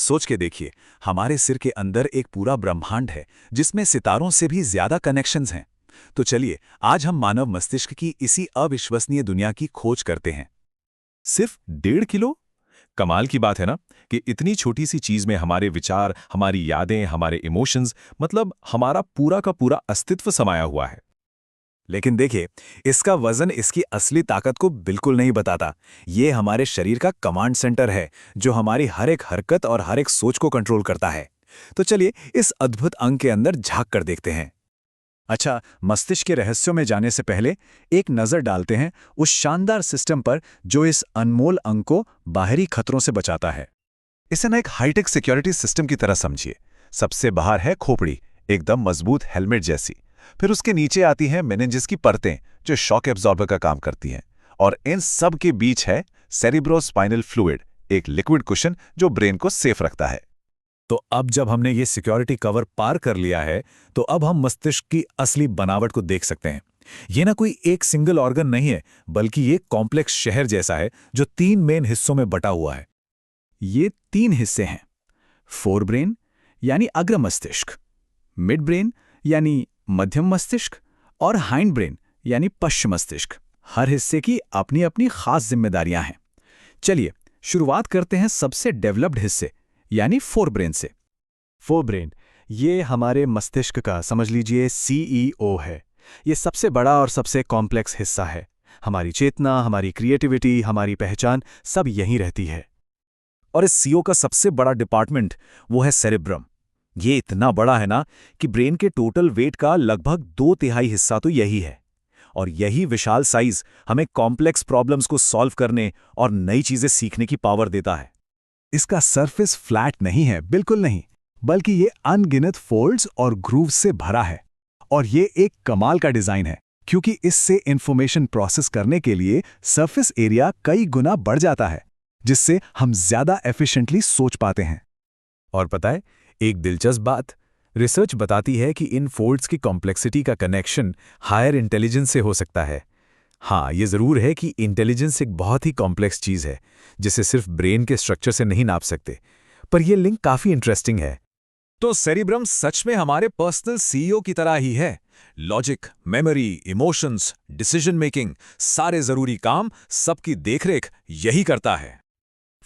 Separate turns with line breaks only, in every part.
सोच के देखिए, हमारे सिर के अंदर एक पूरा ब्रह्मांड है जिसमें सितारों से भी ज्यादा कनेक्शंस हैं। तो चलिए, आज हम मानव मस्तिष्क की इसी अविश्वसनीय दुनिया की खोज करते हैं।
सिर्फ 1.5 किलो? कमाल की बात है ना कि इतनी छोटी सी चीज में हमारे विचार, हमारी यादें, हमारे इमोशंस, मतलब हमारा पूरा का पूरा अस्तित्व समाया हुआ है।
लेकिन देखिए, इसका वजन इसकी असली ताकत को बिल्कुल नहीं बताता। ये हमारे शरीर का कमांड सेंटर है जो हमारी हर एक हरकत और हर एक सोच को कंट्रोल करता है। तो चलिए, इस अद्भुत अंग के अंदर झांक कर देखते हैं। अच्छा, मस्तिष्क के रहस्यों में जाने से पहले एक नज़र डालते हैं उस शानदार सिस्टम पर जो इस अनमोल अंग को बाहरी खतरों से बचाता है। इसे ना एक हाईटेक सिक्योरिटी सिस्टम की तरह समझिए। सबसे बाहर है खोपड़ी, एकदम मजबूत हेलमेट जैसी। फिर उसके नीचे आती हैं मेनिंजेस की परतें जो शॉक एब्जॉर्बर का काम करती हैं। और इन सब के बीच है सेरिब्रोस्पाइनल फ्लूइड, एक लिक्विड कुशन जो ब्रेन को सेफ रखता है। तो अब जब हमने ये सिक्योरिटी कवर पार कर लिया है, तो अब हम मस्तिष्क की असली बनावट को देख सकते हैं। ये ना कोई एक सिंगल ऑर्गन नहीं है, बल्कि ये कॉम्प्लेक्स शहर जैसा है जो 3 मेन हिस्सों में बटा हुआ है। ये 3 हिस्से हैं: फोर ब्रेन यानी अग्र मस्तिष्क, मिड ब्रेन यानी मध्यम मस्तिष्क, और हाइंड ब्रेन यानी पश्चिम मस्तिष्क। हर हिस्से की अपनी अपनी खास जिम्मेदारियां हैं। चलिए, शुरुआत करते हैं सबसे डेवलप्ड हिस्से यानी फोर ब्रेन से। फोर ब्रेन, ये हमारे मस्तिष्क का समझ लीजिए सीईओ है। ये सबसे बड़ा और सबसे कॉम्प्लेक्स हिस्सा है। हमारी चेतना, हमारी क्रिएटिविटी, हमारी पहचान सब यहीं रहती है। और इस सीईओ का सबसे बड़ा डिपार्टमेंट वो है सेरेब्रम। ये इतना बड़ा है ना कि ब्रेन के टोटल वेट का लगभग 2/3 हिस्सा तो यही है। और यही विशाल साइज हमें कॉम्प्लेक्स प्रॉब्लम्स को सॉल्व करने और नई चीजें सीखने की पावर देता है। इसका सरफेस फ्लैट नहीं है, बिल्कुल नहीं, बल्कि ये अनगिनत फोल्ड्स और ग्रूव्स से भरा है। और ये एक कमाल का डिजाइन है, क्योंकि इससे इंफॉर्मेशन प्रोसेस करने के लिए सरफेस एरिया कई गुना बढ़ जाता है, जिससे हम ज्यादा एफिशिएंटली सोच पाते हैं। और पता है, एक दिलचस्प बात, रिसर्च बताती है कि इन फोल्ड्स की कॉम्प्लेक्सिटी का कनेक्शन हायर इंटेलिजेंस से हो सकता है। हाँ, ये जरूर है कि इंटेलिजेंस एक बहुत ही कॉम्प्लेक्स चीज है जिसे सिर्फ ब्रेन के स्ट्रक्चर से नहीं नाप सकते, पर यह लिंक काफी इंटरेस्टिंग है। तो सेरिब्रम सच में हमारे पर्सनल सीईओ की तरह ही है। Logic, memory, emotions, decision making, सारे जरूरी काम, सबकी देखरेख यही करता है।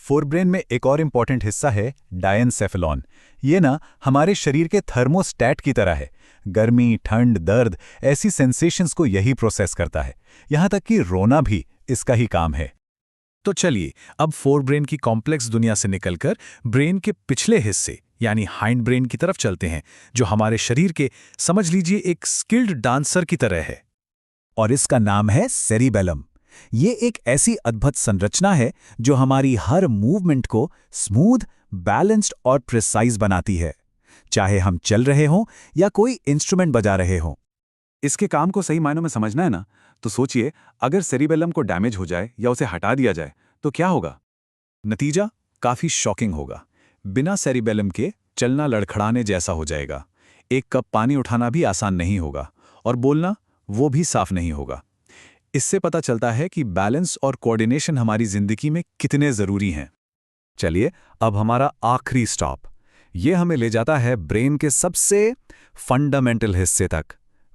फोरब्रेन में एक और इम्पॉर्टेंट हिस्सा है डायनसेफेलॉन। ये ना हमारे शरीर के थर्मोस्टैट की तरह है। गर्मी, ठंड, दर्द, ऐसी सेंसेशंस को यही प्रोसेस करता है। यहां तक कि रोना भी इसका ही काम है। तो चलिए, अब फोरब्रेन की कॉम्प्लेक्स दुनिया से निकलकर ब्रेन के पिछले हिस्से यानी हाइंड ब्रेन की तरफ चलते हैं, जो हमारे शरीर के, समझ लीजिए, एक स्किल्ड डांसर की तरह है। और इसका नाम है सेरिबेलम। ये एक ऐसी अद्भुत संरचना है जो हमारी हर मूवमेंट को स्मूथ, बैलेंस्ड और प्रिसाइज बनाती है, चाहे हम चल रहे हों या कोई इंस्ट्रूमेंट बजा रहे हों। इसके काम को सही मायनों में समझना है ना, तो सोचिए, अगर सेरिबेलम को डैमेज हो जाए या उसे हटा दिया जाए तो क्या होगा? नतीजा काफी शॉकिंग होगा। बिना सेरिबेलम के चलना लड़खड़ाने जैसा हो जाएगा। एक कप पानी उठाना भी आसान नहीं होगा और बोलना वो भी साफ नहीं होगा। इससे पता चलता है कि बैलेंस और कोऑर्डिनेशन हमारी जिंदगी में कितने जरूरी हैं। चलिए, अब हमारा आखिरी स्टॉप, ये हमें ले जाता है ब्रेन के सबसे फंडामेंटल हिस्से तक,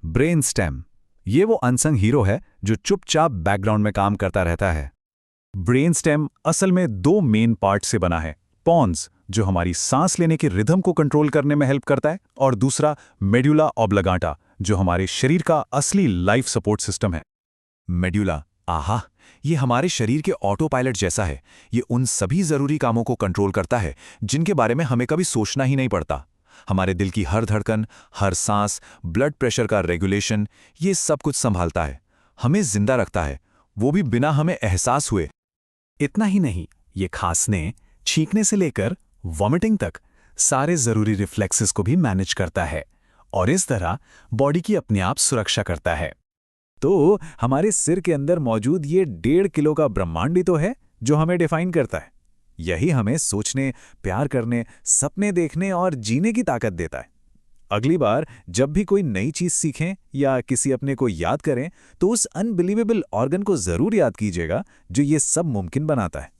ब्रेन स्टेम। ये वो अनसंग हीरो है जो चुपचाप बैकग्राउंड में काम करता रहता है। ब्रेन स्टेम असल में 2 मेन पार्ट से बना है। पॉन्स, जो हमारी सांस लेने के रिदम को कंट्रोल करने में हेल्प करता है, और दूसरा मेडुला ऑब्लिगाटा, जो हमारे शरीर का असली लाइफ सपोर्ट सिस्टम है। मेडुला, आहा, ये हमारे शरीर के ऑटो पायलट जैसा है। ये उन सभी जरूरी कामों को कंट्रोल करता है जिनके बारे में हमें कभी सोचना ही नहीं पड़ता। हमारे दिल की हर धड़कन, हर सांस, ब्लड प्रेशर का रेगुलेशन, ये सब कुछ संभालता है, हमें जिंदा रखता है, वो भी बिना हमें एहसास हुए। इतना ही नहीं, ये खांसने, छींकने से लेकर वॉमिटिंग तक सारे जरूरी रिफ्लेक्सेस को भी मैनेज करता है और इस तरह बॉडी की अपने आप सुरक्षा करता है। तो हमारे सिर के अंदर मौजूद ये 1.5 किलो का ब्रह्मांड ही तो है जो हमें डिफाइन करता है। यही हमें सोचने, प्यार करने, सपने देखने और जीने की ताकत देता है। अगली बार जब भी कोई नई चीज सीखें या किसी अपने को याद करें, तो उस अनबिलीवेबल ऑर्गन को जरूर याद कीजिएगा जो ये सब मुमकिन बनाता है।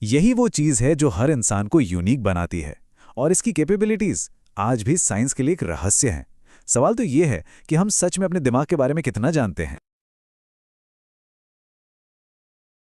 यही वो चीज है जो हर इंसान को यूनिक बनाती है, और इसकी कैपेबिलिटीज आज भी साइंस के लिए एक रहस्य हैं। सवाल तो ये है कि हम सच में अपने दिमाग के बारे में कितना जानते हैं।